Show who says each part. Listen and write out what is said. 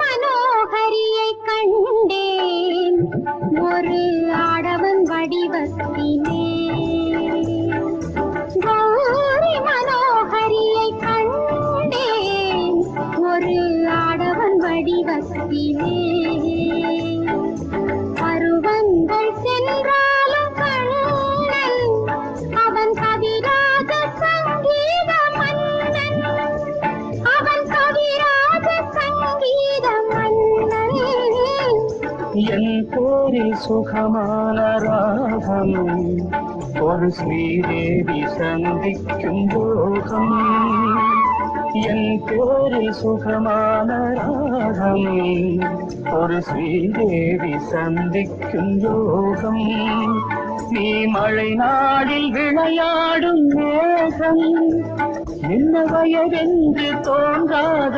Speaker 1: மனோகரியை கண்டேன் ஒரு ஆடவன் வடிவத்திலே. கௌரி மனோகரியை கண்டேன் ஒரு ஆடவன் வடிவத்திலே. பருவங்கள் சென்றாலும் கண்ணன் அவன் கவிராஜ சங்கீத மன்னன். அவன் கவிராஜ சங்கீத மன்னன்.
Speaker 2: என் பேரில் சுகமான ராகம் ஒரு ஸ்ரீதேவி சந்திக்கும் யோகம். என் பேரில் சுகமான ராகம் ஒரு ஸ்ரீதேவி சந்திக்கும் யோகம். நீ மழை நாடில் விளையாடும் மேகம் என்ன வயதென்று தோன்றாத